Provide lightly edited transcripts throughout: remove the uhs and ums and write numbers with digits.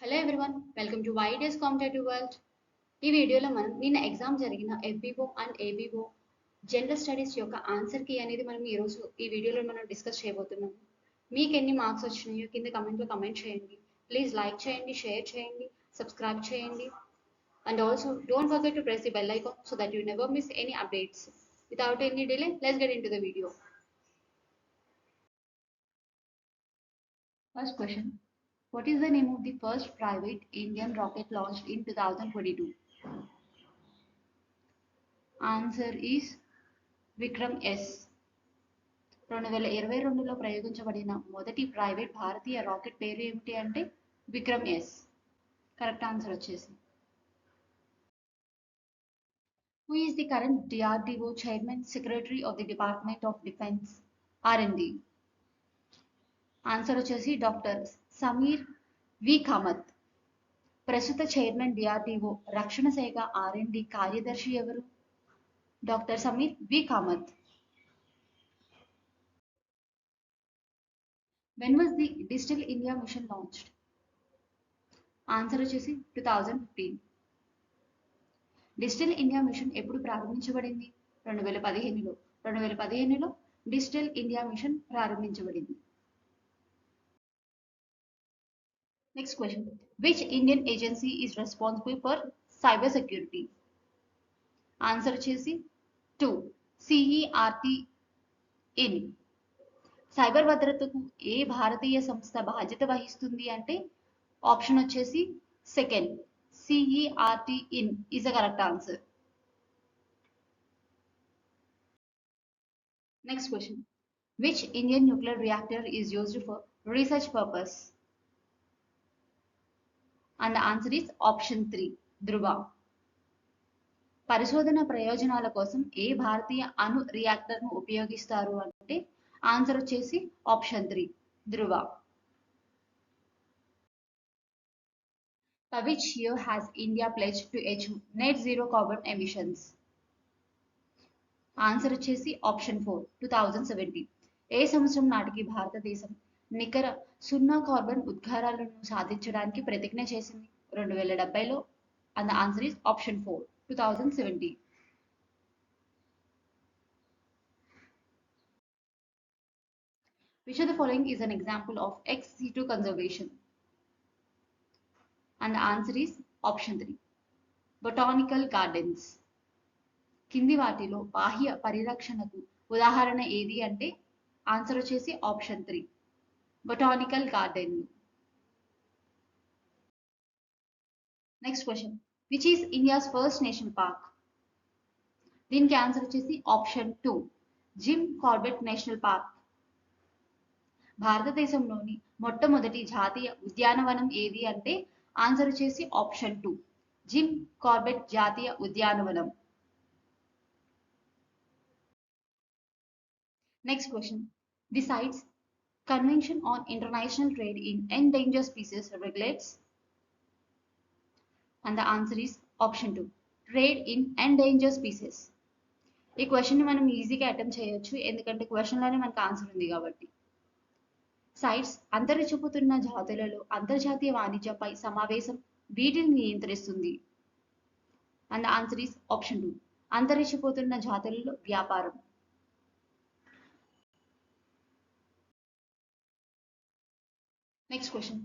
Hello everyone, welcome to వైడెస్ competitive world. ఈ వీడియోలో మనం నిన్న ఎగ్జామ్ జరిగిన FBO and ABO general studies యొక్క ఆన్సర్ కీ అనేది మనం ఈరోజు ఈ వీడియోలో మనం డిస్కస్ చేయబోతున్నాం. మీకు ఎన్ని మార్క్స్ వచ్చినాయో కింద కమెంట్లో కమెంట్ చేయండి. ప్లీజ్ లైక్ చేయండి, షేర్ చేయండి, సబ్స్క్రైబ్ చేయండి. And also don't forget to press the bell icon so that you never miss any updates. Without any delay, let's get into the video. First question. What is the name of the first private Indian rocket launched in 2022? Answer is Vikram S. 2022లో ప్రయోగించబడిన మొదటి private భారతీయ rocket పేరు ఏమిటి అంటే Vikram S. Correct answer వచ్చేసి. Who is the current DRDO Chairman Secretary of the Department of Defense R&D? Answer వచ్చేసి doctor Sameer V Kamat. ప్రస్తుత చైర్మన్ డిఆర్డిఓ రక్షణ శాఖ R&D కార్యదర్శి ఎవరు? Doctor Sameer V Kamat. When was the Digital India Mission launched? Answer వచ్చేసి 2015. Digital India mission ఎప్పుడు ప్రారంభించబడింది? 2015లో. 2015లో డిజిటల్ ఇండియా మిషన్ ప్రారంభించబడింది. Next question. Which Indian agency is responsible for cyber security? Answer వచ్చేసి 2 సిఈఆర్టీ ఇన్. సైబర్ భద్రతకు ఏ భారతీయ సంస్థ బాధ్యత వహిస్తుంది అంటే ఆప్షన్ వచ్చేసి second CERT in is the correct answer. Next question. Which Indian nuclear reactor is used for research purpose? And answer is option 3 ధృవ. పరిశోధన ప్రయోజనాల కోసం ఏ భారతీయ అణు రియాక్టర్ను ఉపయోగిస్తారు అంటే ఆన్సర్ వచ్చేసి option 3 Dhruva. By which year has India pledged to achieve net zero carbon emissions? Answer వచ్చేసి option 4 2070. ఏ సంవత్సరం నాటికి భారతదేశం నికర సున్నా కార్బన్ ఉద్గారాలను సాధించడానికి ప్రతిజ్ఞ చేసింది? 2070లో. And answer is option 4 2070. Which of the following is an example of ex-situ conservation? And the answer is option 3 botanical gardens. కింది వాటిలో బాహ్య పరిరక్షణకు ఉదాహరణ ఏది అంటే ఆన్సర్ వచ్చేసి option 3 botanical garden. Next question. Which is India's first national park? దీనికి answer వచ్చేసి option 2 Jim Corbett national park. భారతదేశంలోని మొట్టమొదటి జాతీయ ఉద్యానవనం ఏది అంటే ఆన్సర్ వచ్చేసి ఆప్షన్ 2 జిమ్ కార్బెట్ జాతీయ ఉద్యానవనం. Next question. The CITES Convention on International Trade in Endangered Species regulates? And the answer is option 2 Trade in Endangered Species. ఈ క్వశ్చన్ మనం ఈజీగా అటెంప్ట్ చేయొచ్చు ఎందుకంటే క్వశ్చన్లోనే మనకు ఆన్సర్ ఉంది కాబట్టి. సైట్స్ అంతరించిపోతున్న జాతులలో అంతర్జాతీయ వాణిజ్యంపై సమావేశం వీటిని నియంత్రిస్తుంది. అండ్ ఆన్సర్ ఈస్ ఆప్షన్ 2 అంతరించిపోతున్న జాతులలో వ్యాపారం. Next question.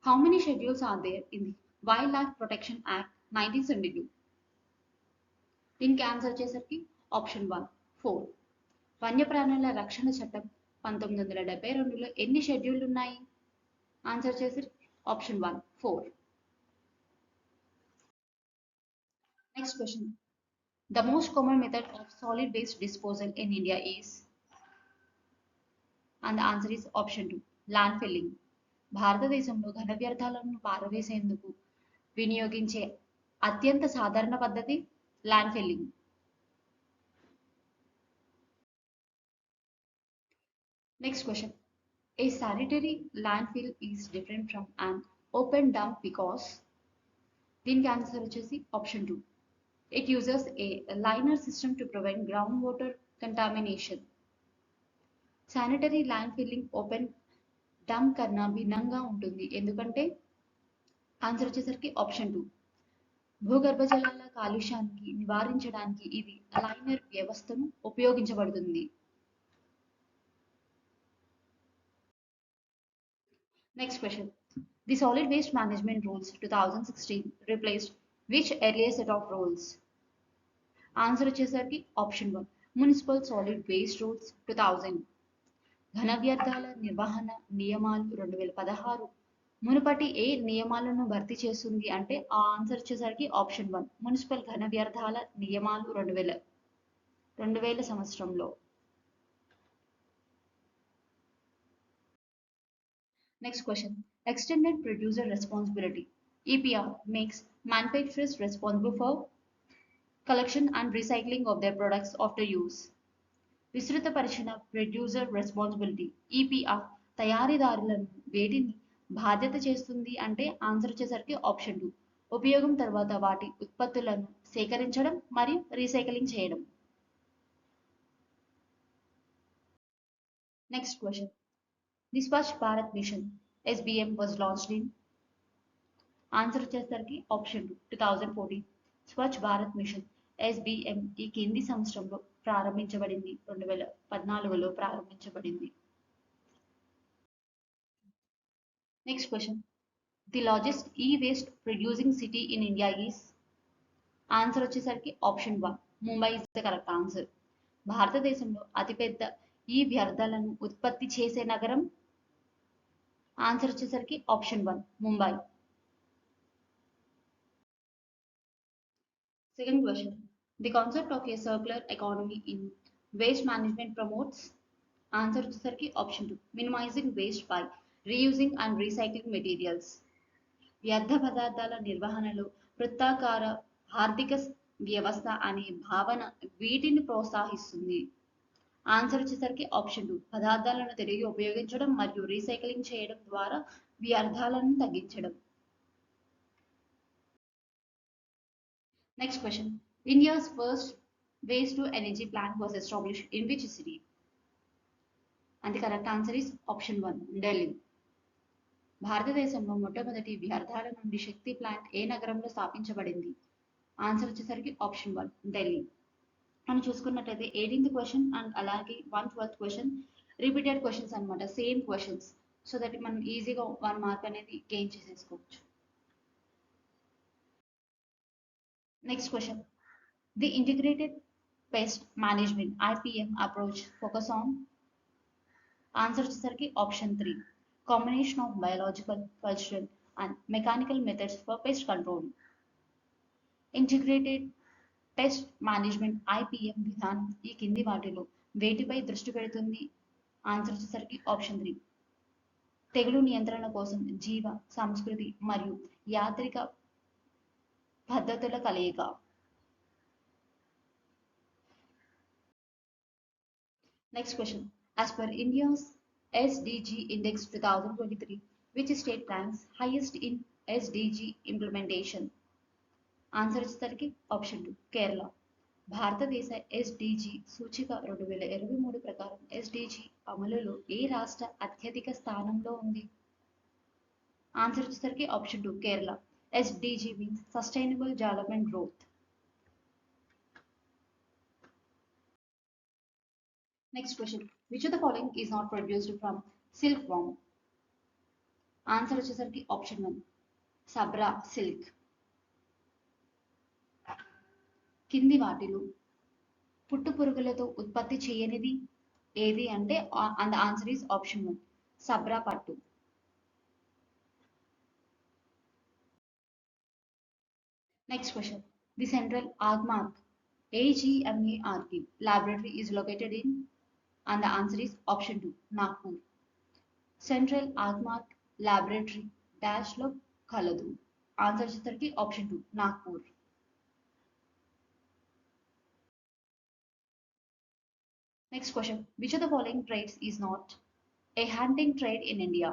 How many schedules are there in the Wildlife Protection Act 1972? దీనికి ఆన్సర్ వచ్చేసరికి ఆప్షన్ 1 4. వన్యప్రాణుల రక్షణ చట్టం 1972లో ఎన్ని షెడ్యూల్ ఉన్నాయి? ఆన్సర్ వచ్చేసి option 1 4. Next question. The most common method of solid waste disposal in India is? And the answer is option 2 landfilling. భారతదేశంలో ఘన వ్యర్థాలను పారవేసేందుకు వినియోగించే అత్యంత సాధారణ పద్ధతి land filling. Next question. A sanitary land fill is different from an open dump because? దీనికి answer వచ్చేసి option 2 it uses A liner system to prevent ground water contamination. Sanitary land filling open dump కన్నా భిన్నంగా ఉంటుంది ఎందుకంటే answer వచ్చేసరికి option 2. భూగర్భ జలాల కాలుష్యానికి నివారించడానికి ఇది లైనర్ వ్యవస్థను ఉపయోగించబడుతుంది. Next question. The solid waste management rules 2016 replaced which earlier set of rules? Answer వచ్చేసరికి option 1. Municipal solid waste rules 2000. ఘన వ్యర్థాల నిర్వహణ నియమాలు 2016 మునుపటి ఏ నియమాలను భర్తీ చేస్తుంది అంటే ఆ ఆన్సర్ వచ్చేసరికి ఆప్షన్ 1. మున్సిపల్ ఘన వ్యర్థాల నియమాలు 2000 సంవత్సరంలో. Next question. Extended producer responsibility EPR makes manufacturers responsible for collection and recycling of their products after use. విస్తృతపరిచిన ప్రొడ్యూసర్ రెస్పాన్సిబిలిటీ EPR తయారీదారులను వేటిని బాధ్యత చేస్తుంది అంటే ఆన్సర్ వచ్చేసరికి ఆప్షన్ 2. ఉపయోగం తర్వాత వాటి ఉత్పత్తులను సేకరించడం మరియు రీసైక్లింగ్ చేయడం. Next question. The Swachh Bharat mission SBM was launched in. Answer వచ్చేసరికి option 2. 2014. Swachh Bharat mission SBM ఈ కింది సంవత్సరంలో ప్రారంభించబడింది. 2014లో ప్రారంభించబడింది. Next question. The largest e-waste producing city in India is. Answer వచ్చేసరికి option 1. Mumbai is the correct answer. భారతదేశంలో అతిపెద్ద ఈ వ్యర్థాలను ఉత్పత్తి చేసే నగరం. ఆన్సర్ వచ్చేసరికి option 1. Mumbai. Second question. The concept of a circular economy in waste management promotes. Answer వచ్చేసరికి option 2. Minimising waste by reusing and recycling materials. వ్యర్థ పదార్థాల నిర్వహణలో వృత్తాకార ఆర్థిక వ్యవస్థ అనే భావన వీటిని ప్రోత్సహిస్తుంది. ఆన్సర్ వచ్చేసరికి ఆప్షన్ 2. పదార్థాలను తిరిగి ఉపయోగించడం మరియు రీసైక్లింగ్ చేయడం ద్వారా వ్యర్థాలను తగ్గించడం. Next question. India's first waste to energy plant was established in which city? And the correct answer is option 1. Delhi. భారతదేశంలో మొట్టమొదటి వ్యర్థాల నుండి శక్తి ప్లాంట్ ఏ నగరంలో స్థాపించబడింది? ఆన్సర్ వచ్చేసరికి ఆప్షన్ 1. ఢిల్లీ. మనం చూసుకున్నట్లయితే 18th క్వశ్చన్ అండ్ అలాగే 112th క్వశ్చన్ రిపీటెడ్ క్వశ్చన్స్ అనమాట, సేమ్ క్వశ్చన్స్. సో దట్ మనం ఈజీగా 1 మార్క్ అనేది గెయిన్ చేసేసుకోవచ్చు. Next question. The integrated pest management IPM approach focus on. Answer వచ్చేసరికి option 3. Combination of biological, cultural and mechanical methods for pest control. Integrated pest management IPM విధానం ఈ కింది వాటిలో వేటిపై దృష్టి పెడుతుంది? ఆన్సర్ వచ్చేసరికి ఆప్షన్ 3. తెగులు నియంత్రణ కోసం జీవ సంస్కృతి మరియు యాంత్రిక పద్ధతుల కలయిక. Next question. As per India's SDG Index 2023, which state ranks highest in SDG implementation? Answer వచ్చేసరికి ఆప్షన్ 2. కేరళ. భారతదేశ SDG సూచిక 2023 ప్రకారం SDG అమలులో ఏ రాష్ట్ర అత్యధిక స్థానంలో ఉంది? ఆన్సర్ వచ్చేసరికి option 2. Kerala. SDG means Sustainable Development Growth. Next question. Which of the following is not produced from silkworm? Answer వచ్చేసరికి ఆప్షన్ 1. Sabra silk. కింది వాటిలో పుట్టు పురుగులతో ఉత్పత్తి చేయనిది ఏది అంటే and answer is option 1. Sabra పట్టు. Next question. The central Agmark AGMARK laboratory is located in, and the answer is option 2. Nagpur. Central Agmark laboratory dash లో కలదు. ఆన్సర్ వచ్చేసరికి option 2. Nagpur. Next question. Which of the following trades is not a hunting trade in India?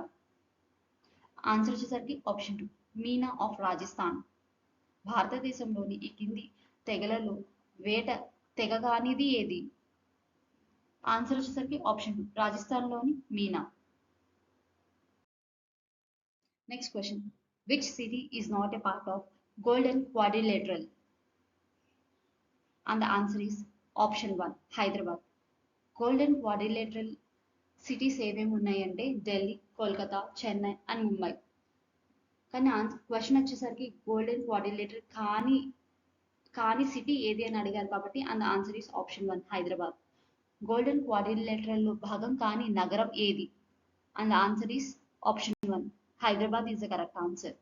Answer వచ్చేసరికి option 2. Meena of Rajasthan. భారతదేశంలోని ఈ కింది తెగలలో వేట తెగ కానిది ఏది? ఆన్సర్ వచ్చేసరికి ఆప్షన్ 2. రాజస్థాన్లోని Meena. Next question. Which city is not a part of Golden Quadrilateral? And the answer is option 1, Hyderabad. Golden quadrilateral cities ఏమేమి ఉన్నాయంటే ఢిల్లీ, కోల్కతా, చెన్నై అండ్ ముంబై. కానీ క్వశ్చన్ వచ్చేసరికి గోల్డెన్ క్వాడ్రిలేటరల్ కాని సిటీ ఏది అని అడిగారు కాబట్టి and answer is option 1, Hyderabad. Golden quadrilateral లో భాగం కాని నగరం ఏది? And answer is option 1, Hyderabad is the correct answer.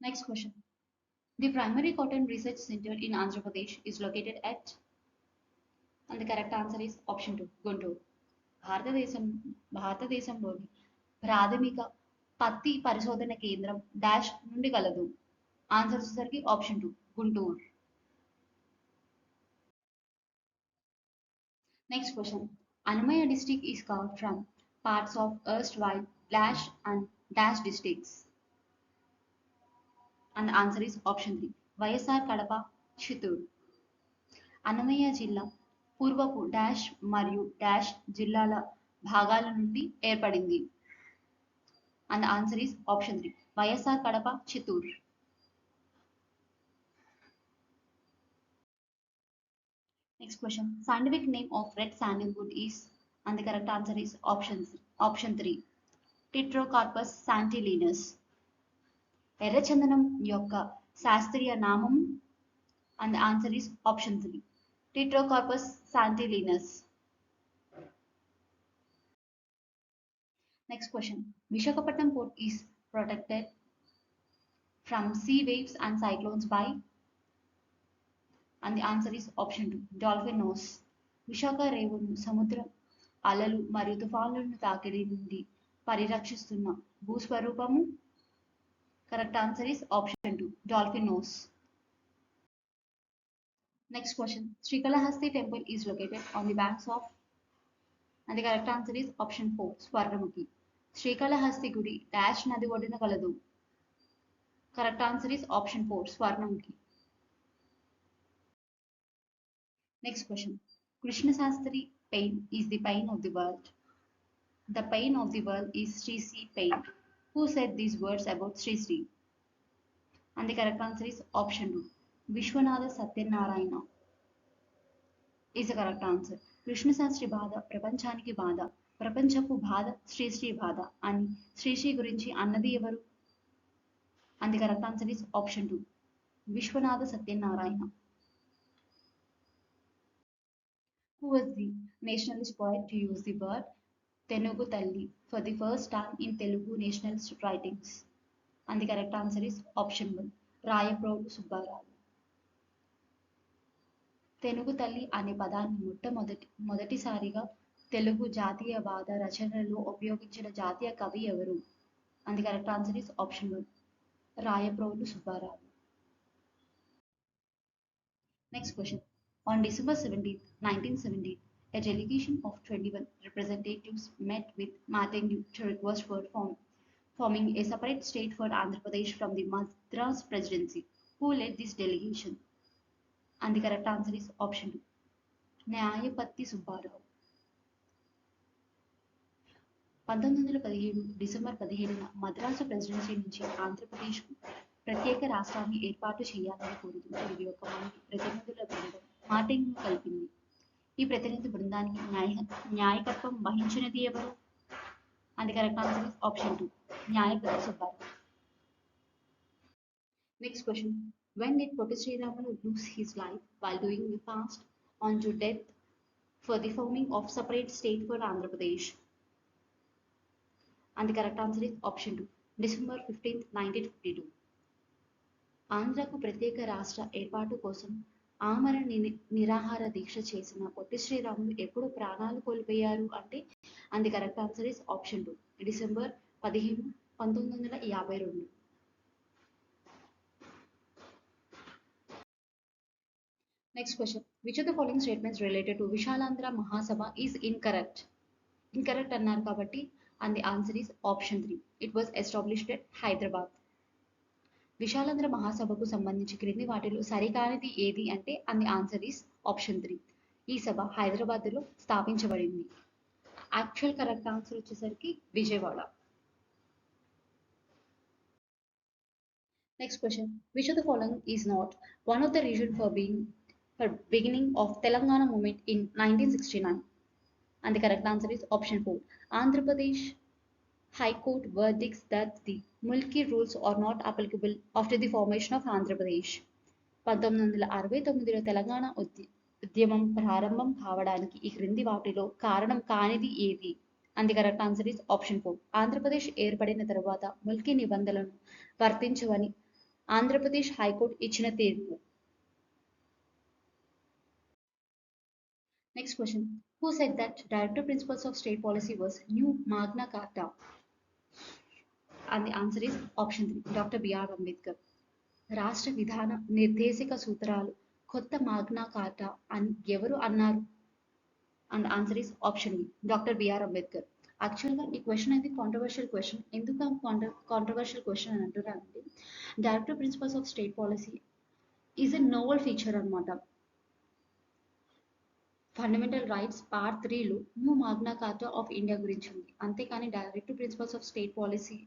Next question. The primary cotton research center in Andhra Pradesh is located at, and the correct answer is option 2, Guntur. భారతదేశంలోని ప్రాథమిక పత్తి పరిశోధన కేంద్రం డాష్ నుండి కలదు. ఆన్సర్ వచ్చేసరికి option 2, Guntur. Next question. Annamaya district is carved from parts of erstwhile dash and dash districts. And the answer is option 3, YSR Kadapa, Chittoor. Annamayya జిల్లా పూర్వపు డాష్ మరియు డాష్ జిల్లాల భాగాల నుండి ఏర్పడింది. And answer is option 3, YSR Kadapa, Chittoor. Next question. Scientific name of red sandalwood is, and the correct answer is option 3, Pterocarpus santalinus. ఎర్రచందనం యొక్క శాస్త్రీయ నామం, and answer is option 3, Pterocarpus santalinus. Next question. Visakhapatnam port is protected from sea waves and cyclones by, and the answer is option 2, dolphin nose. Visakha రేవును సముద్ర అలలు మరియు తుఫానులను తాకిడి నుండి పరిరక్షిస్తున్న భూస్వరూపము. Correct answer is option 2, dolphin nose. Next question. Srikalahasti temple is located on the banks of, and the correct answer is option 4, Swarnamukhi. Srikalahasti gudi dash nadi ఒడ్డున కలదు. Correct answer is option 4, Swarnamukhi. Next question. Krishna Shastri pain is the pain of the world. The pain of the world is Sri Sri pain. Who said these words about Sri Sri? And the correct answer is option 2, Vishwanatha Satyanarayana is the correct answer. Krishna Sastry బాధ ప్రపంచానికి బాధ, ప్రపంచపు బాధ శ్రీశ్రీ బాధ అని శ్రీశ్రీ గురించి అన్నది ఎవరు? And the correct answer is option 2, Vishwanatha Satyanarayana. Who was the nationalist poet to use the word Telugu Talli for the first time in Telugu nationalist writings? And the correct answer is option 1, Rayaprolu Subbarao. తెనుగు తల్లి అనే పదాన్ని మొదటిసారిగా తెలుగు జాతీయవాద రచనలో ఉపయోగించిన జాతీయ కవి ఎవరు? And the correct answer is option 1, Rayaprolu Subbarao. Next question. On December 17, 1970, a delegation of 21 representatives met with Matengu to request for forming a separate state for Andhra Pradesh from the Madras Presidency. Who led this delegation? And the correct answer is option 2, Nyapathi Subbarao. 1917 December 17న Madras presidency నుంచి ఆంధ్రప్రదేశ్కు ప్రత్యేక రాష్ట్రాన్ని ఏర్పాటు చేయాలని కోరుతూ 21 మంది ప్రతినిధుల బృందం మాటెంగును కలిపింది. ఈ ప్రతినిధి బృందానికి న్యాయకత్వం వహించినది ఎవరు? And the correct answer is option 2, Nyayapathi Subbarao. Next question. When did Potti Sriramulu lose his life while doing the fast on to death for the forming of separate state for Andhra Pradesh? And the correct answer is option 2, December 15th, 1952. ఆంధ్రకు ప్రత్యేక రాష్ట్ర ఏర్పాటు కోసం ఆమరణ నిరాహార దీక్ష చేసిన పొట్టి శ్రీరాములు ఎప్పుడు ప్రాణాలు కోల్పోయారు అంటే? And the correct answer is option 2, December 15, 1952. Next question. Which of the following statements related to Vishalandra Mahasabha is incorrect? Incorrect అన్నారు కాబట్టి and the answer is option 3. It was established at Hyderabad. Visalaandhra మహాసభకు సంబంధించి క్రింది వాటిలో సరికానిది ఏది అంటే and the answer is option 3. ఈ సభ హైదరాబాద్లో స్థాపించబడింది. యాక్చువల్ కరెక్ట్ ఆన్సర్ వచ్చేసరికి Vijayawada. Next question. Which of the following is not one of the reason for beginning of Telangana movement in 1969? And the correct answer is option 4. Andhra Pradesh High Court verdicts that the Mulki rules are not applicable after the formation of Andhra Pradesh. 1969లో Telangana ఉద్యమం ప్రారంభం కావడానికి ఈ క్రింది వాటిలో కారణం కానిది ఏది? And the correct answer is option 4. Andhra Pradesh ఏర్పడిన తరువాత ముల్కీ నిబంధనలను వర్తించవని ఆంధ్రప్రదేశ్ హైకోర్టు ఇచ్చిన తీర్పు. Next question. Who said that directive principles of state policy was new Magna Carta? And the answer is option 3. Dr. B.R. Ambedkar. రాష్ట్ర విధాన నిర్దేశక సూత్రాలు కొత్త మాగ్నా కార్టా అని ఎవరు అన్నారు? And answer is option B. Doctor BR Ambedkar. యాక్చువల్గా ఈ క్వశ్చన్ అనేది కాంట్రవర్షియల్ క్వశ్చన్. ఎందుకు కాంట్రవర్షియల్ క్వశ్చన్ అని అంటున్నారంటే directive principles of state policy is a novel feature అనమాట. ఫండమెంటల్ రైట్స్ పార్ట్ 3లో new Magna Carta of India గురించి ఉంది. అంతేకాని directive principles of state policy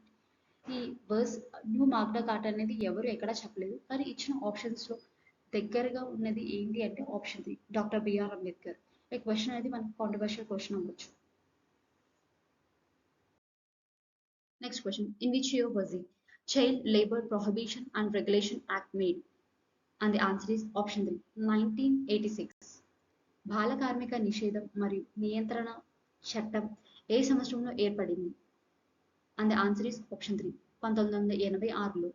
ఈ వర్స్ న్యూ మాగ్నా కార్టా అనేది ఎవరు ఎక్కడా చెప్పలేదు. కానీ ఇచ్చిన ఆప్షన్స్లో దగ్గరగా ఉన్నది ఏంటి అంటే ఆప్షన్ 3 డాక్టర్ బిఆర్ అంబేద్కర్. ఈ క్వశ్చన్ అనేది మనకు కాంట్రవర్షియల్ క్వశ్చన్ అవ్వచ్చు. Next question. In which year was the child labour prohibition and regulation act made? And the answer is option 3 1986. బాల కార్మిక నిషేధం మరియు నియంత్రణ చట్టం ఏ సంవత్సరంలో ఏర్పడింది? And the answer is option 3 1986లో.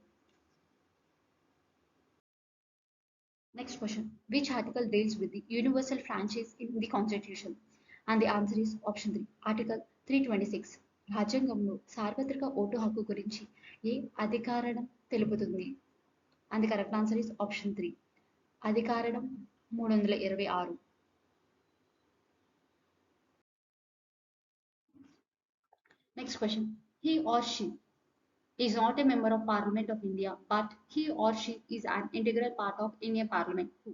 Next question. Which article deals with the universal franchise in the Constitution? And the answer is option 3. Article 326. రాజ్యాంగంలో సార్వత్రిక vote హక్కు గురించి ఏ అధికారణం తెలుపుతుంది? And the correct answer is option 3. అధికారణం 326. Next question. He or she is not a member of Parliament of India, but he or she is an integral part of Indian Parliament. Who?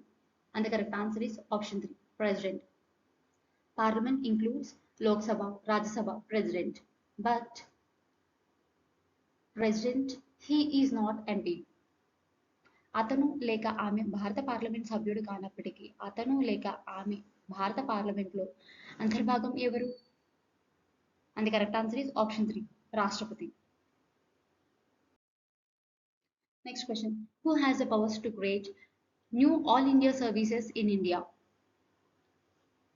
And the correct answer is option 3. President. Parliament includes Lok Sabha, Rajya Sabha, President. But President, he is not MP. అతను లేక ఆమె భారత parliament సభ్యుడు కానప్పటికీ అతను లేక ఆమె భారత పార్లమెంట్లో అంతర్భాగం ఎవరు? And the correct answer is option 3. రాష్ట్రపతి. Next question. Who has the powers to create new all India services in India?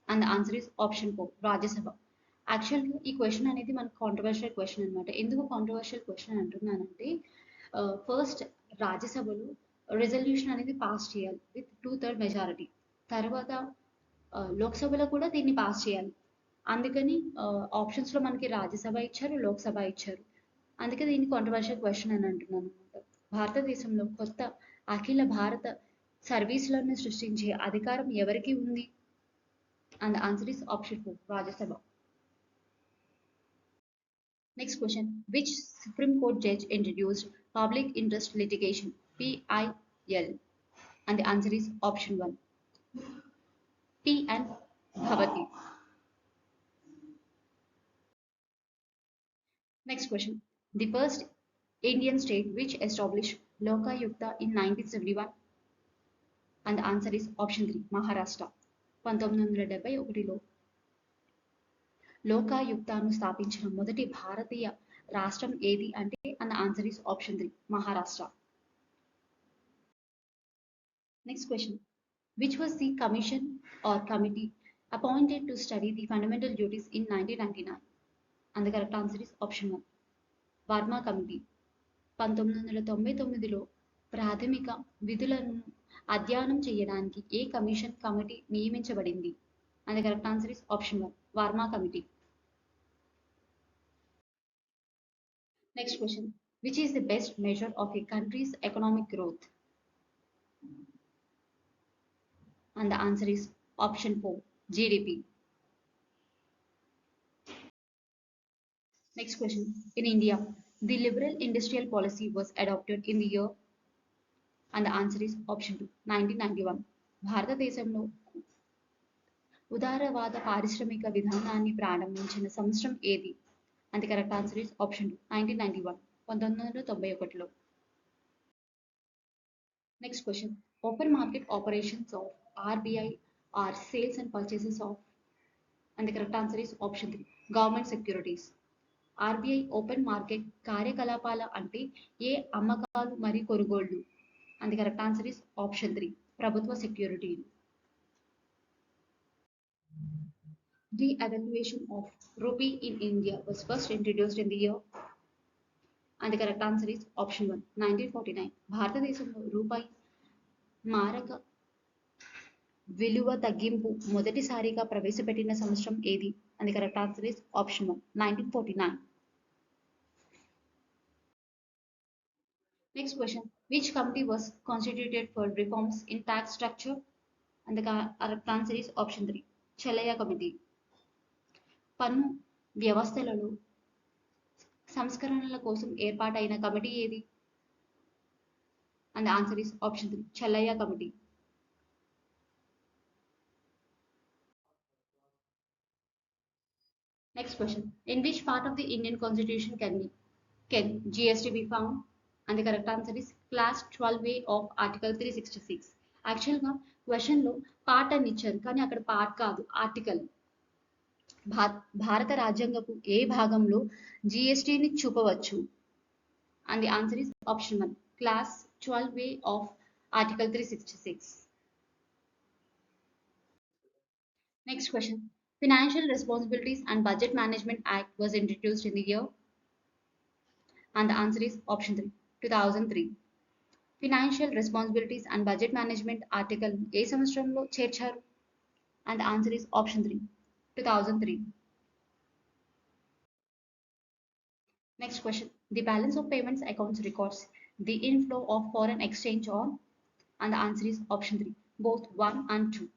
And the answer is option 4. Rajya Sabha. యాక్చువల్గా ఈ క్వశ్చన్ అనేది మనకు కాంట్రవర్షియల్ క్వశ్చన్ అనమాట. ఎందుకు కాంట్రవర్షియల్ క్వశ్చన్ అంటున్నానంటే first రాజ్యసభలో resolution అనేది పాస్ చేయాలి విత్ 2/3 మెజారిటీ. తర్వాత లోక్సభలో కూడా దీన్ని పాస్ చేయాలి. అందుకని ఆప్షన్స్లో మనకి రాజ్యసభ ఇచ్చారు, లోక్సభ ఇచ్చారు. అందుకే దీన్ని కాంట్రవర్షియల్ క్వశ్చన్ అని అంటున్నాను అనమాట. భారతదేశంలో కొత్త అఖిల భారత సర్వీసులను సృష్టించే అధికారం ఎవరికి ఉంది? And answer is option 4. Rajya Sabha. Next question. Which supreme court judge introduced public interest litigation PIL? And the answer is option 1. PN Bhavati. Next question. The first Indian state which established Lokayukta in 1971? And the answer is option 3. Maharashtra. 1971లో లోకాయుక్తాను స్థాపించిన మొదటి భారతీయ రాష్ట్రం ఏది అంటే and answer is option 3. Maharashtra. Next question. Which was the commission or committee appointed to study the fundamental duties in 1999? And the correct answer is option 1. Verma committee. 1999లో ప్రాథమిక విధులను అధ్యయనం చేయడానికి ఏ కమిషన్ కమిటీ నియమించబడింది? And the correct answer is option 1. Verma committee. Next question. Which is the best measure of A countries economic growth? And the answer is option 4. GDP. Next question. In India, the liberal industrial policy was adopted in the year? And the answer is option 2. 1991. భారతదేశంలో ఉదారవాద పారిశ్రామిక విధానాన్ని ప్రారంభించిన సంవత్సరం ఏది? And the correct answer is option 2. 1991. 1991లో. Next question. Open market operations of RBI are sales and purchases of, and the correct answer is option 3, government securities. RBI open market కార్యకలాపాల అంటే ఏ అమ్మకాలు మరియు కొనుగోళ్లు? And the correct answer is option 3, ప్రభుత్వ సెక్యూరిటీలు. De-evaluation of rupee in India was first introduced in the year, and the correct answer is option 1, 1949. భారతదేశంలో రూపాయి మారక విలువ తగ్గింపు మొదటిసారిగా ప్రవేశపెట్టిన సంవత్సరం ఏది? And the correct answer is option 1, 1949. Next question. Which committee was constituted for reforms in tax structure? And the correct answer is option 3, Chalaya Committee. పన్ను వ్యవస్థలలో సంస్కరణల కోసం ఏర్పాటైన కమిటీ ఏది? And answer is option 3, Chelliah committee. Next question. In which part of the Indian Constitution can GST be found? And the correct answer is class 12A of Article 366. యాక్చువల్గా క్వశ్చన్లో part అని ఇచ్చారు, కానీ అక్కడ పార్ట్ కాదు, ఆర్టికల్. భారత రాజ్యాంగపు ఏ భాగంలో జిఎస్టిని చూపవచ్చు? And the answer is option 1, class 12A of Article 366. Next question. Financial Responsibilities and Budget Management Act was introduced in the year, and the answer is option 3, 2003. Financial Responsibilities and Budget Management Article ఏ సంవత్సరంలో చేర్చారు? And the answer is option 3, 2003. Next question. The balance of payments accounts records the inflow of foreign exchange on, and the answer is option 3, both 1 and 2.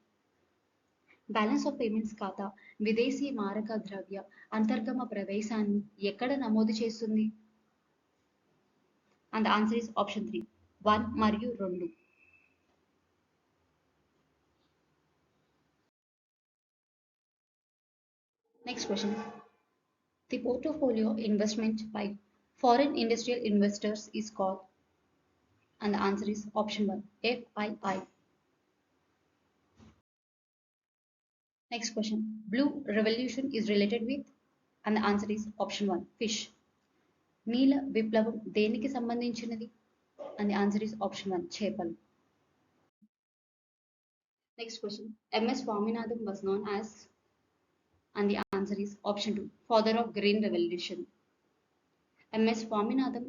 Balance of payments ఖాతా విదేశీ మారక ద్రవ్య అంతర్గమ ప్రవేశాన్ని ఎక్కడ నమోదు చేస్తుంది? అండ్ ఆన్సర్ ఇస్ ఆప్షన్ 3, 1 మరియు 2. Next question. The portfolio investment by foreign industrial investors is called, and the answer is option 1, FII. Next question. Blue revolution is related with, and the answer is option 1, fish. నీల విప్లవం దేనికి సంబంధించినది? And the answer is option 1, చేపలు. Next question. MS Swaminathan was known as, and the answer is option 2, father of green revolution. MS Swaminathan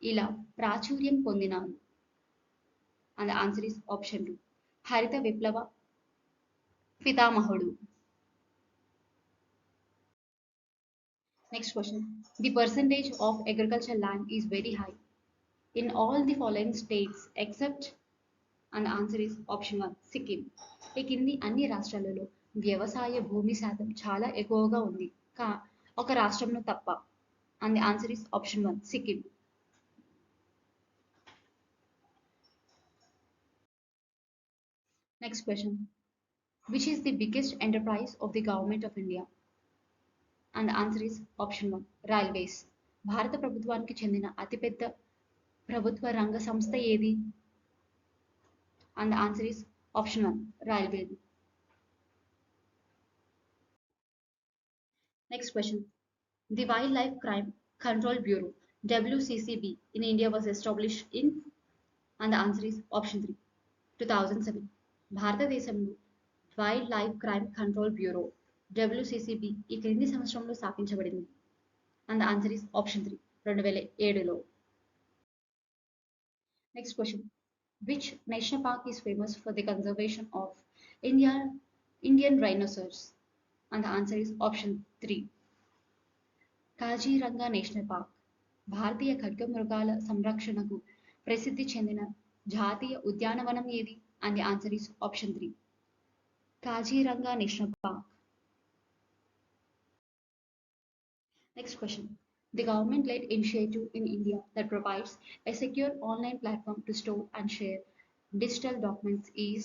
ఇలా ప్రాచుర్యం పొందినారు? And the answer is option 2, హరిత విప్లవ పితామహుడు. Next question. The percentage of agricultural land is very high in all the following states except, and the answer is option 1, Sikkim. ఈ కింది అన్ని రాష్ట్రాలలో వ్యవసాయ భూమి శాతం చాలా ఎక్కువగా ఉంది, ఒక రాష్ట్రంలో తప్ప. And the answer is option 1, Sikkim. Next question. Which is the biggest enterprise of the government of India? And the answer is option 1, railways. భారత ప్రభుత్వానికి చెందిన అతిపెద్ద ప్రభుత్వ రంగ సంస్థ ఏది? And the answer is option 1, railway. Next question. The Wildlife Crime Control Bureau, WCCB, in India was established in, and the answer is option 3, 2007. భారతదేశంలో wildlife crime control bureau WCCB ఈ క్రింది సంవత్సరంలో స్థాపించబడింది? And the answer is option 3, 2007లో. Next question. Which national park is famous for the conservation of Indian rhinoceros? And the answer is option 3, Kaziranga national park. భారతీయ ఖడ్గమృగాల సంరక్షణకు ప్రసిద్ధి చెందిన జాతీయ ఉద్యానవనం ఏది? And the answer is option 3, Kaziranga national park. Next question. The government-led initiative in India that provides a secure online platform to store and share digital documents is,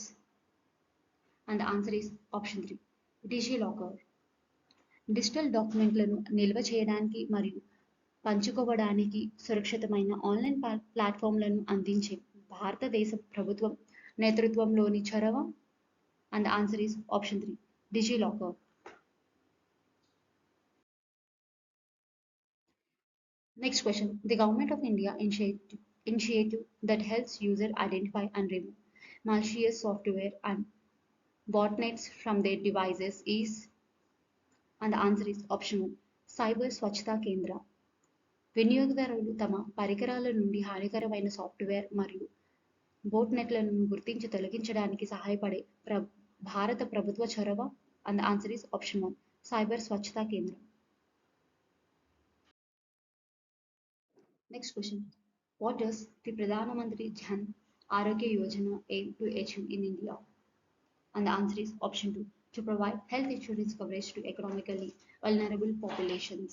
and the answer is option 3, DigiLocker. Digital డాక్యుమెంట్లను నిల్వ చేయడానికి మరియు పంచుకోవడానికి సురక్షితమైన online ప్లాట్ఫామ్లను అందించే భారతదేశ ప్రభుత్వం నేతృత్వంలోని చొరవ? And the answer is option 3, DigiLocker. Next question. The Government of India initiative that helps user identify and remove malicious software and botnets from their devices is? And the answer is option 1, Cyber Swachhta Kendra. వినియోగదారులు తమ పరికరాల నుండి హానికరమైన software మరియు బోట్నెట్లను గుర్తించి తొలగించడానికి సహాయపడే భారత ప్రభుత్వ చొరవ? And the answer is option 1, cyber స్వచ్ఛత కేంద్రం. Next question. What does the Pradhan Mantri Jan Arogya Yojana aim to achieve in India? And the answer is option 2, to provide health insurance coverage to economically vulnerable populations.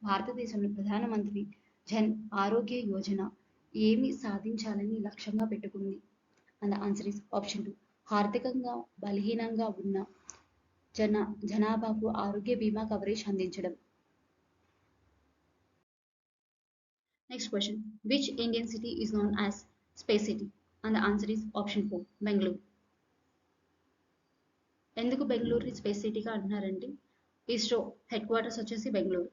భారతదేశంలో ప్రధానమంత్రి జన్ ఆరోగ్య యోజన ఏమి సాధించాలని లక్ష్యంగా పెట్టుకుంది? And answer is option 2, ఆర్థికంగా బలహీనంగా ఉన్న జనాభాకు ఆరోగ్య బీమా కవరేజ్ అందించడం. Next question. Which Indian city is known as space city? And answer is option 4, Bengaluru. ఎందుకు బెంగళూరుని స్పేస్ సిటీగా అంటున్నారంటే ఇస్రో హెడ్ క్వార్టర్స్ వచ్చేసి బెంగళూరు.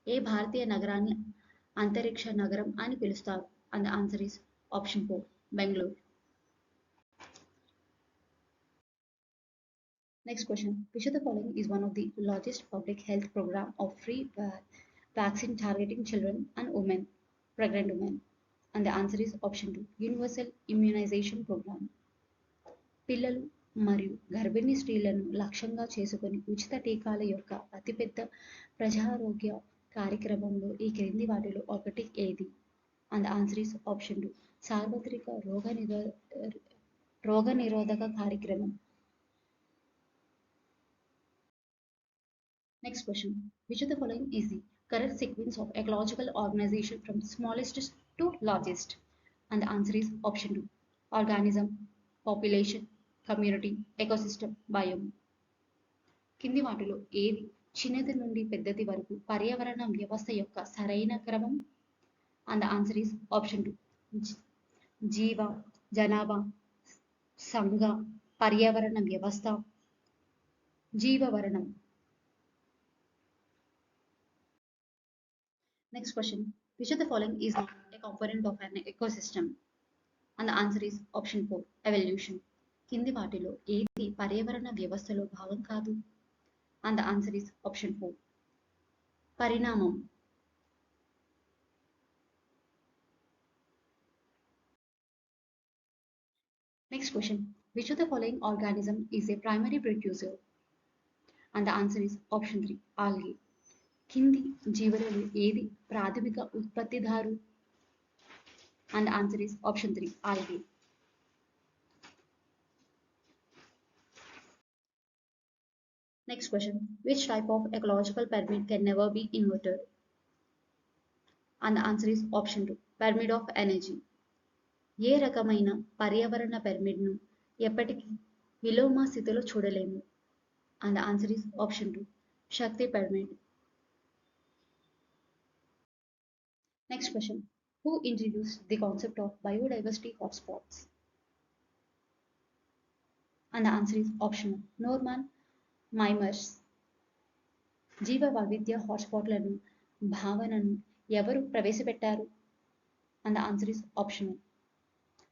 ఏ భారతీయ నగరాన్ని అంతరిక్ష నగరం అని పిలుస్తారు? And answer is option 4, Bengaluru. Next question. Which of the following is one of the largest public health program of free vaccine targeting children and women, pregnant women? And the answer is option 2, universal immunization program. పిల్లలు మరియు గర్భిణీ స్త్రీలను లక్ష్యంగా చేసుకొని ఉచిత టీకాల యొక్క అతిపెద్ద ప్రజారోగ్య కార్యక్రమంలో ఈ క్రింది వాటిలో ఒకటి ఏది? అండ్ ఆన్సర్ ఇస్ ఆప్షన్ 2, సార్వత్రిక రోగ నిరోధక కార్యక్రమం. Next question. Which of the following is the correct sequence of ecological organization from smallest to largest? And the answer is option 2, organism, population, community, ecosystem, biome. కింది వాటిలో ఏది చిన్నది నుండి పెద్దది వరకు పర్యావరణ వ్యవస్థ యొక్క సరైన క్రమం? And the answer is option 2, జీవ, జనాభా, సంఘ, పర్యావరణ వ్యవస్థ, జీవవరణం. Next question. Which of the following is not a component of an ecosystem? And the answer is option 4, evolution. కింది వాటిలో ఏది పర్యావరణ వ్యవస్థలో భాగం కాదు? And the answer is option 4, పరిణామం. Next question. Which of the following organism is a primary producer? And the answer is option 3, algae. కింది జీవులలో ఏది ప్రాథమిక ఉత్పత్తిదారు? And answer is option 3, algae. Next question. Which type of ecological pyramid can never be inverted? And answer is option 2, pyramid of energy. ఏ రకమైన పర్యావరణ పిరమిడ్ను ఎప్పటికీ విలోమ స్థితిలో చూడలేము? అండ్ ఆన్సర్ ఇస్ ఆప్షన్ 2, శక్తి pyramid. Next question. Who introduced the concept of biodiversity hotspots? And the answer is option 1, Norman Maiers. జీవ వైవిధ్య హాట్స్పాట్లను భావనను ఎవరు ప్రవేశపెట్టారు? And the answer is option 1,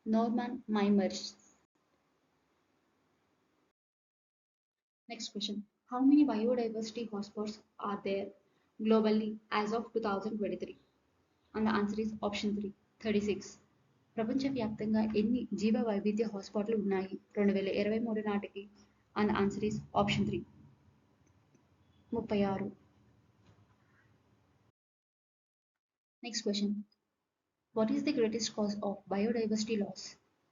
Norman Maiers. Next question. How many biodiversity hotspots are there globally as of 2023? And the answer is option 3, 36. ప్రపంచవ్యాప్తంగా ఎన్ని జీవ వైవిధ్య హాట్స్పాట్లు ఉన్నాయి 2023 నాటికి? And the answer is option 3, 36. Next question. What is the greatest cause of biodiversity loss?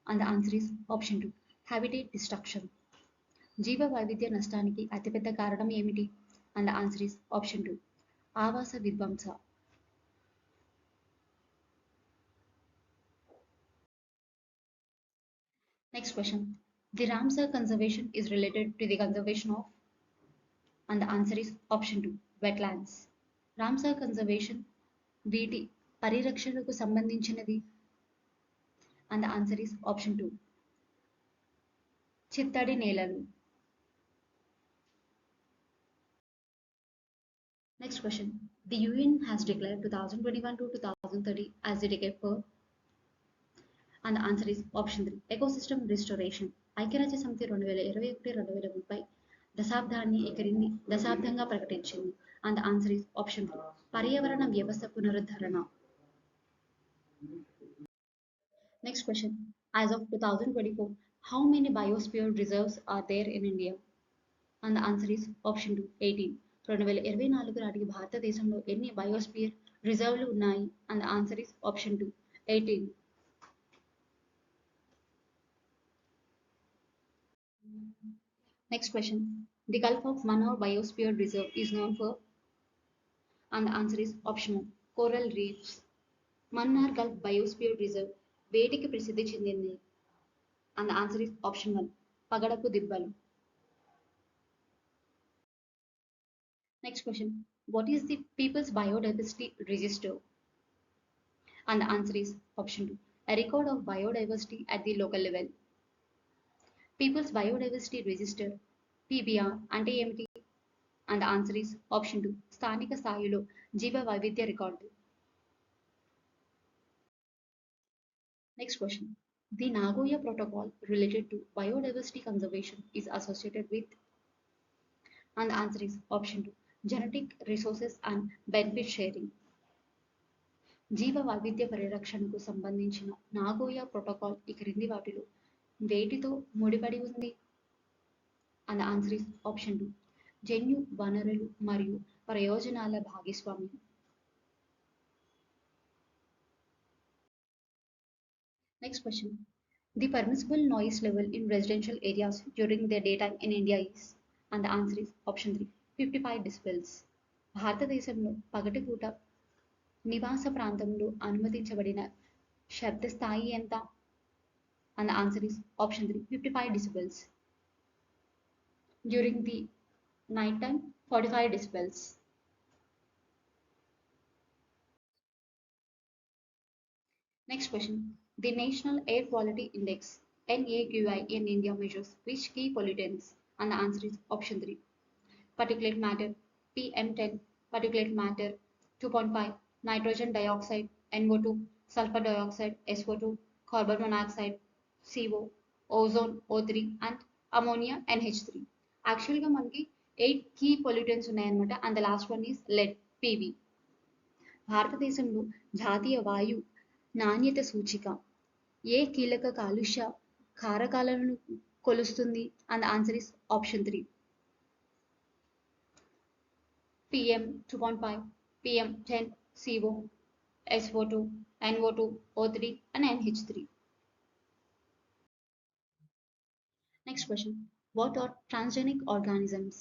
And the answer is option 2, habitat destruction. జీవ వైవిధ్య నష్టానికి అతిపెద్ద కారణం ఏమిటి? And the answer is option 2, Awas విధ్వంస. Next question. The Ramsar conservation is related to the conservation of? And the answer is option 2, wetlands. Ramsar conservation వీటి పరిరక్షణకు సంబంధించినది? And the answer is option 2, చిత్తడి నేలలు. Next question. The UN has declared 2021 to 2030 as the decade for, and the answer is option 3, ecosystem restoration. ఐక్యరాజ్య సమితి 2021-2030 దశాబ్దాన్ని దశాబ్దంగా ప్రకటించింది. And the answer is option 3, పర్యావరణ వ్యవస్థ పునరుద్ధరణ. Next question. As of 2024, how many biosphere reserves are there in India? And the answer is option 2, 18. 2024 నాటికి భారతదేశంలో ఎన్ని biosphere రిజర్వ్లు ఉన్నాయి? And answer is option 2, 18. Next question. The Gulf of Mannar Biosphere Reserve is known for, and the answer is option 1, coral reefs. Mannar Gulf biosphere reserve వేటికి ప్రసిద్ధి చెందింది? And the answer is option 1, పగడపు Dibbalu. Next question. What is the People's Biodiversity Register? And the answer is option 2, a record of biodiversity at the local level. People's Biodiversity Register, PBR అంటే ఏమిటి? And the answer is option 2, స్థానిక స్థాయిలో జీవ వైవిధ్య record. Next question. The Nagoya Protocol related to biodiversity conservation is associated with, and the answer is option 2, genetic resources and benefit sharing. జీవ వైవిధ్య పరిరక్షణకు సంబంధించిన నాగోయా ప్రోటోకాల్ ఈ క్రింది వాటిలో వేటితో ముడిపడి ఉంది? అండ్ ఆన్సర్ ఇస్ ఆప్షన్ 2, జన్యు వనరులు మరియు ప్రయోజనాల భాగస్వామ్యం. Next question. The permissible noise level in residential areas during the daytime in India is, and the answer is option 3, 55 decibels. భారతదేశంలో పగటిపూట నివాస ప్రాంతంలో అనుమతించబడిన శబ్ద స్థాయి ఎంత? And the answer is option 3, 55 decibels. During the night time, 45 decibels. Next question. The National Air Quality Index, NAQI, in India measures which key pollutants? And the answer is option 3, particulate matter, PM10, particulate matter 2.5, nitrogen dioxide, NO2, sulfur dioxide, SO2, carbon monoxide, CO, ozone, O3, and ammonia, NH3. యాక్చువల్గా మనకి 8 key pollutants ఉన్నాయన్నమాట. And the last one is lead, PV. భారతదేశంలో జాతీయ వాయు నాణ్యత సూచిక ఏ కీలక కాలుష్య కారకాలను కొలుస్తుంది? And answer is option 3, PM2.5, PM10, CO, SO2, NO2, O3, and NH3. Next question. What are transgenic organisms?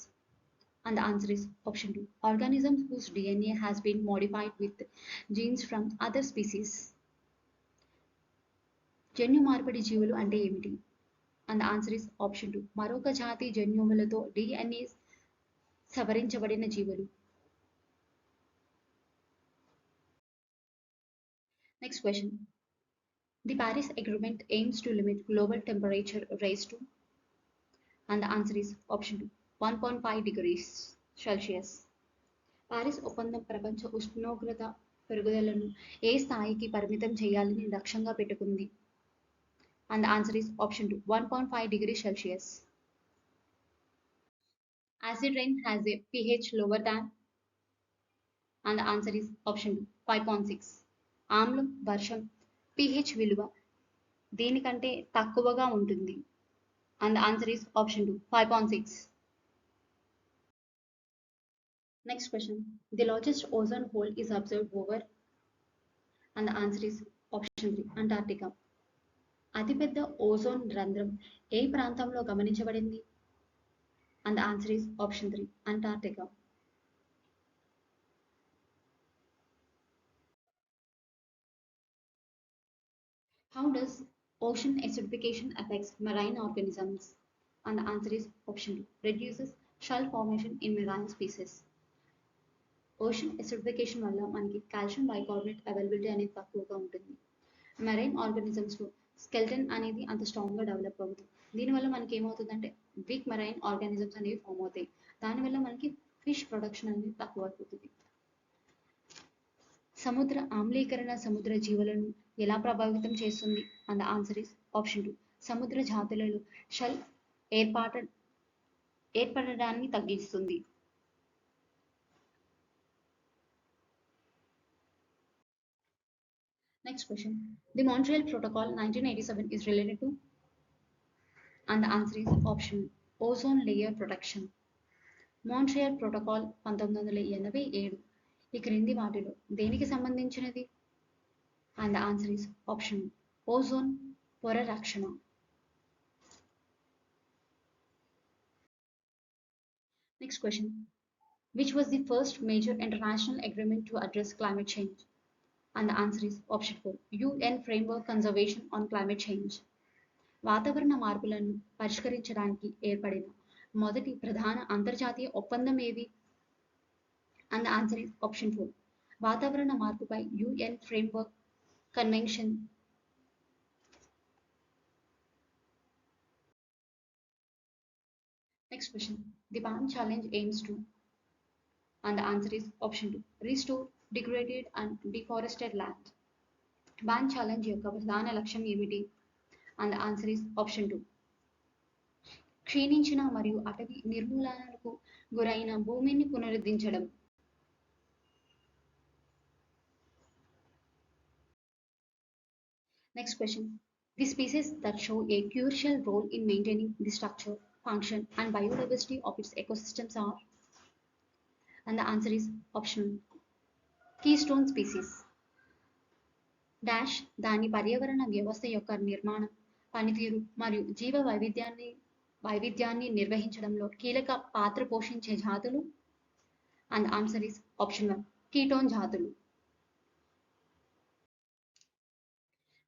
And the answer is option 2, organisms whose DNA has been modified with genes from other species. జన్యు మార్పిడి జీవులు అంటే ఏమిటి? And answer is option 2, మరొక జాతి జన్యువులతో DNA సవరించబడిన జీవులు. Next question. The Paris Agreement aims to limit global temperature rise to, and the answer is option 2, 1.5 degrees Celsius. Paris ఒప్పందం ప్రపంచ ఉష్ణోగ్రత పెరుగుదలను ఏ స్థాయికి పరిమితం చేయాలని లక్ష్యంగా పెట్టుకుంది? And the answer is option 2, 1.5 degrees Celsius. Acid rain has a pH lower than, and the answer is option 2, 5.6. ఆమ్లం వర్షం pH విలువ దీనికంటే తక్కువగా ఉంటుంది. And the answer is option 2, 5.6. Next question. The largest ozone hole is observed over, and the answer is option 3, Antarctica. అతిపెద్ద ozone రంధ్రం ఏ ప్రాంతంలో గమనించబడింది? And the answer is option 3, Antarctica. How does ocean acidification affects marine organisms? And the answer is option 2, reduces shell formation in marine species. Ocean acidification వల్ల మనకి calcium bicarbonate availability అనేది తక్కువగా ఉంటుంది. Marine ఆర్గానిజమ్స్లో skeleton అనేది అంత స్ట్రాంగ్గా develop అవుతుంది. దీనివల్ల మనకి ఏమవుతుందంటే వీక్ మెరైన్ ఆర్గానిజమ్స్ అనేవి ఫామ్ అవుతాయి. దానివల్ల మనకి ఫిష్ ప్రొడక్షన్ అనేది తక్కువ అయిపోతుంది. సముద్ర ఆమ్లీకరణ సముద్ర జీవులను ఎలా ప్రభావితం చేస్తుంది? And answer is option 2. సముద్ర జాతులలో షెల్ ఏర్పడడాన్ని తగ్గిస్తుంది. Next question. The Montreal Protocol 1987 is related to, and the answer is option ozone layer protection. Montreal protocol 1987 ఈ క్రింది వాటిలో దేనికి సంబంధించినది? And the answer is option ozone పొర రక్షణ. Next question. Which was the first major international agreement to address climate change? And the answer is option 4. UN framework conservation on climate change. వాతావరణ మార్పులను పరిష్కరించడానికి ఏర్పడిన మొదటి ప్రధాన అంతర్జాతీయ ఒప్పందం ఏది? And the answer is option 4. వాతావరణ మార్పుపై UN framework convention. Next question. The ban challenge aims to, and the answer is option 2. Restore degraded and deforested land. ban challenge యొక్క ప్రధాన లక్ష్యం ఏమిటి? And the answer is option 2. క్షీణించిన మరియు అటవీ నిర్మూలనకు గురైన భూమిని పునరుద్ధరించడం. Next question. The species that show a crucial role in maintaining the structure, function, and biodiversity of its ecosystems are, and the answer is option 1. Keystone species. Dash దాని పర్యావరణ వ్యవస్థ యొక్క నిర్మాణం, పనితీరు మరియు జీవ వైవిధ్యాన్ని నిర్వహించడంలో కీలక పాత్ర పోషించే జాతులు. And answer is option 1. Keystone జాతులు.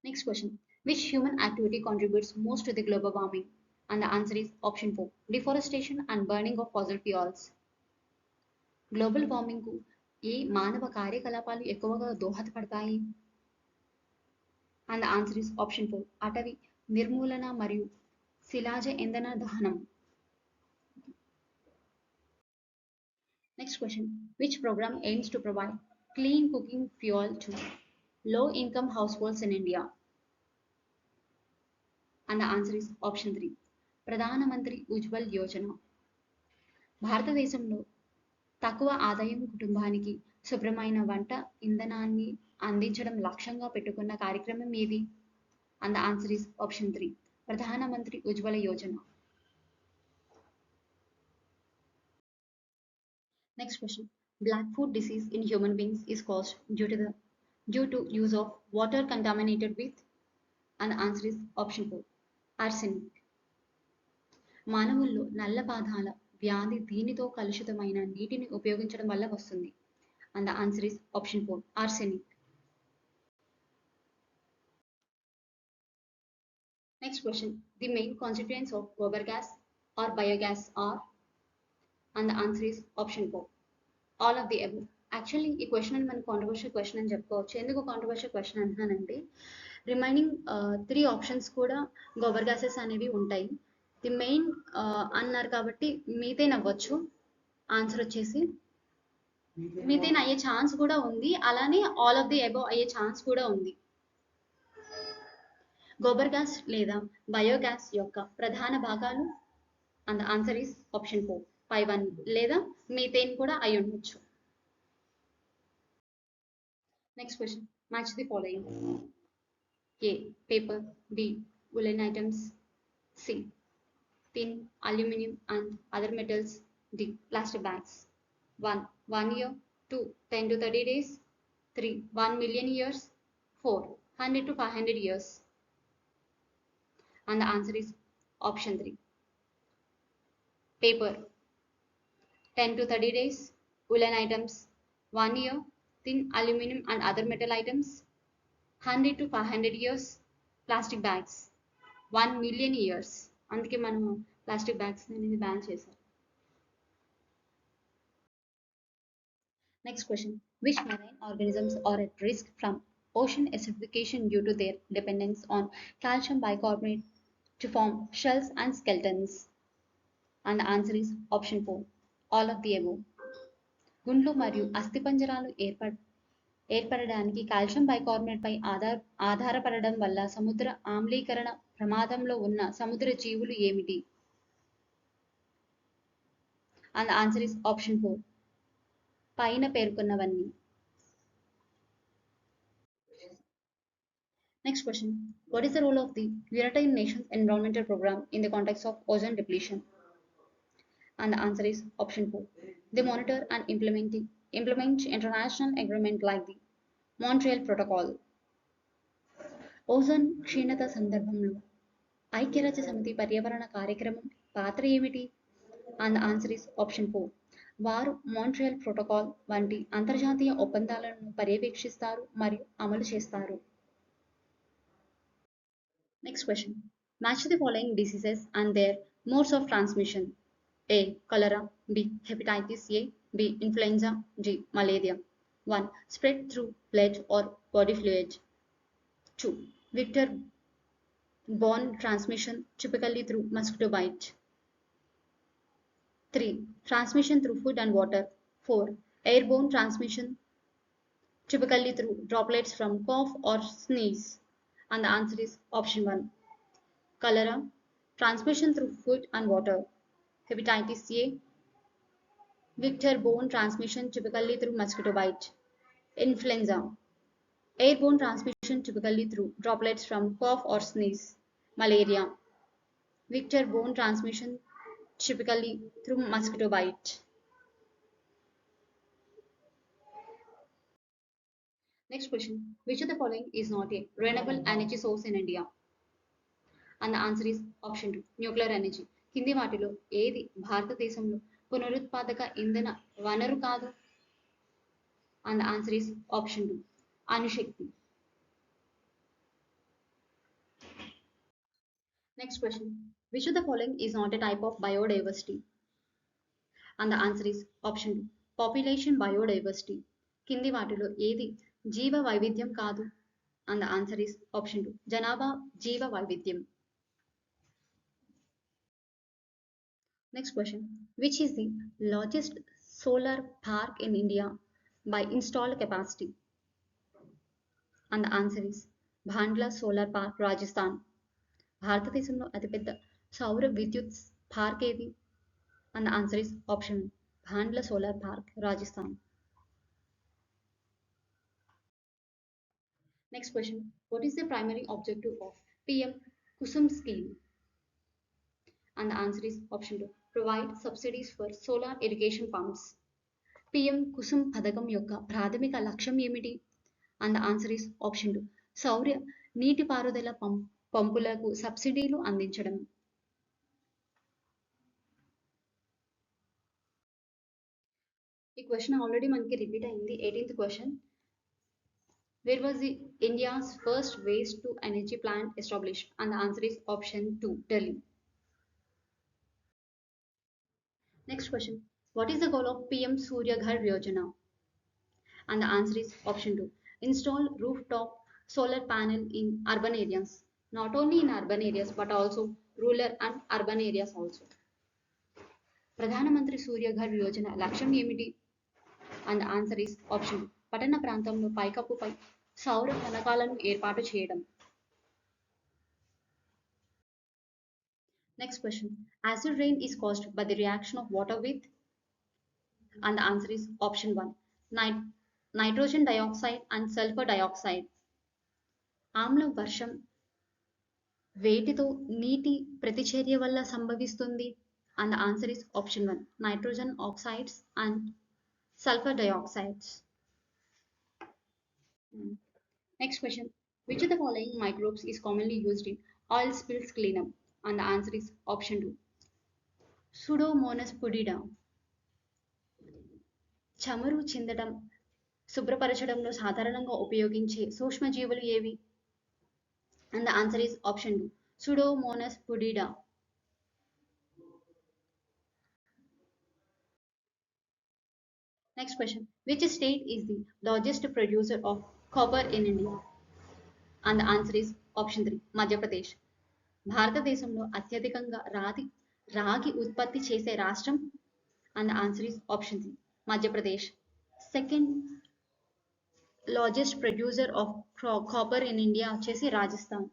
Next question. Which human activity contributes most to the global warming? And the answer is option 4. Deforestation and burning of fossil fuels. Global వార్మింగ్కు ఏ మానవ కార్యకలాపాలు ఎక్కువగా దోహదపడతాయి? And answer is option 4. అటవీ నిర్మూలన మరియు శిలాజ ఇంధన దహనం. Next question. Which programme aims to provide clean cooking fuel to low income households in India? And the answer is option 3. Pradhan మంత్రి ఉజ్వల్ యోజన. భారతదేశంలో తక్కువ ఆదాయం కుటుంబానికి శుభ్రమైన వంట ఇంధనాన్ని అందించడం లక్ష్యంగా పెట్టుకున్న కార్యక్రమం ఏది? And the answer is option 3. Pradhan Mantri Ujjwala Yojana. Next question. Black foot disease in human beings is caused due to use of water contaminated with, and the answer is option 4. arsenic. మానవుల్లో నల్ల పాదాల వ్యాధి దీనితో కలుషితమైన నీటిని ఉపయోగించడం వల్ల వస్తుంది. and the answer is option 4. arsenic. Next question. The main constituents of gobar gas or biogas are, and the answer is option 4. all of the above. Actually ఈ క్వశ్చన్ మనకు కాంట్రవర్షియల్ క్వశ్చన్ అని చెప్పుకోవచ్చు. ఎందుకు కాంట్రవర్షియల్ క్వశ్చన్ అంటున్నానంటే remaining 3 options కూడా gobar gases అనేవి ఉంటాయి. The main అన్నారు కాబట్టి మీథేన్ అవ్వచ్చు. ఆన్సర్ వచ్చేసి మీథేన్ అయ్యే ఛాన్స్ కూడా ఉంది, అలానే ఆల్ ఆఫ్ ది అబవ్ అయ్యే ఛాన్స్ కూడా ఉంది. గోబర్ గ్యాస్ లేదా బయోగ్యాస్ యొక్క ప్రధాన భాగాలు, అండ్ ఆన్సర్ ఈస్ ఆప్షన్ 4. పైవన్ లేదా మీథేన్ కూడా అయి ఉండొచ్చు. Next question. Match the following. A. Paper. B. Woolen items. C. Tin, aluminum and other metals. D. Plastic bags. 1. 1 year. 2. 10 to 30 days. 3. 1 million years. 4. 100 to 500 years. And the answer is option 3. Paper. 10 to 30 days. Woolen items. 1 year. Thin aluminum and other metal items. 100 to 500 years. Plastic bags 1 million years. అందుకే మనము plastic bags అనేది ban చేశారు. Next question. Which marine organisms are at risk from ocean acidification due to their dependence on calcium bicarbonate to form shells and skeletons? And the answer is option 4, all of the above. గుండ్లు మరియు అస్థిపంజరాలు ఏర్పడడానికి calcium bicarbonate పై ఆధారపడడం వల్ల సముద్ర ఆమ్లీకరణ ప్రమాదంలో ఉన్న సముద్ర జీవులు ఏమిటి? And the answer is option 4, పైన పేర్కొన్నవన్నీ. Next question. What is the role of the United Nations Environmental Program in the context of ozone depletion? And the answer is option 4. They monitor and implement international agreements like the Montreal Protocol. Ozone క్షీణత సందర్భంలో ఐక్యరాజ్య సమితి పర్యావరణ కార్యక్రమం పాత్ర ఏమిటి? And answer is option 4. వారు Montreal protocol వంటి అంతర్జాతీయ ఒప్పందాలను పర్యవేక్షిస్తారు మరియు అమలు చేస్తారు. Next question. Match the following diseases and their modes of transmission. A. Cholera. B. Hepatitis A. B. Influenza. G. Malaria. 1. Spread through blood or body fluid. 2. Vector-borne transmission, typically through mosquito bite. 3. Transmission through food and water. 4. Airborne transmission, typically through droplets from cough or sneeze. And the answer is option 1. Cholera, transmission through food and water. Hepatitis A, vector-borne transmission, typically through mosquito bite. Influenza, airborne transmission, typically through droplets from cough or sneeze. Malaria, vector-borne transmission, typically through mosquito bite. Next question. Which of the following is not a renewable energy source in India? And the answer is option 2. Nuclear energy. కింది వాటిలో ఏది భారతదేశంలో పునరుత్పాదక ఇంధన వనరు కాదు? And the answer is option 2. అణుశక్తి. Next question. Which of the following is not a type of biodiversity? And the answer is option 2. Population biodiversity. కింది వాటిలో ఏది జీవ వైవిధ్యం కాదు? And the answer is option 2. జనాభా జీవ వైవిధ్యం. Next question. Which is the largest solar park in India by installed capacity? And the answer is Bhandla Solar Park, Rajasthan. భారతదేశంలో అతిపెద్ద సౌర విద్యుత్ పార్క్ ఏది? And the answer is option 1. Bhandla Solar Park, Rajasthan. Next question. What is the primary objective of PM Kusum scheme? And the answer is option 2. Provide subsidies for solar irrigation pumps. PM Kusum పథకం యొక్క ప్రాథమిక లక్ష్యం ఏమిటి? And the answer is option 2. సౌర నీటిపారుదల పంపులకు సబ్సిడీలు అందించడం. ఈ క్వశ్చన్ ఆల్రెడీ మనకి రిపీట్ అయింది. 18th question. Where was the India's first waste to energy plant established? And the answer is option 2. Delhi. Next question. What is the goal of PM Surya Ghar Yojana? And the answer is option 2. Install rooftop solar panel in urban areas. Not only in urban areas but also rural and urban areas also. ప్రధానమంత్రి సూర్యఘర్ యోజన లక్ష్యం ఏమిటి? And the answer is option 2. పట్టణ ప్రాంతంలో పైకప్పుపై సౌర ఫలకాలను ఏర్పాటు చేయడం. Next question. Acid rain is caused by the reaction of water with? And the answer is option 1. Nitrogen dioxide and sulfur dioxide. ఆమ్ల వర్షం వేటితో నీటి ప్రతిచర్య వల్ల సంభవిస్తుంది? And the answer is option 1. Nitrogen oxides and sulfur dioxides. Next question. Which of the following microbes is commonly used in oil spills cleanup? And the answer is option 2. Pseudomonas pudida. చమురు చిందడం శుభ్రపరచడంలో సాధారణంగా ఉపయోగించే సూక్ష్మజీవులు ఏవి? And the answer is option 2. Pseudomonas pudida. Next question. Which state is the largest producer of copper in India? And the answer is option 3, Madhya Pradesh. భారతదేశంలో అత్యధికంగా రాగి ఉత్పత్తి చేసే రాష్ట్రం? And the answer is option 3, Madhya Pradesh. Second largest producer of copper in India వచ్చేసి రాజస్థాన్.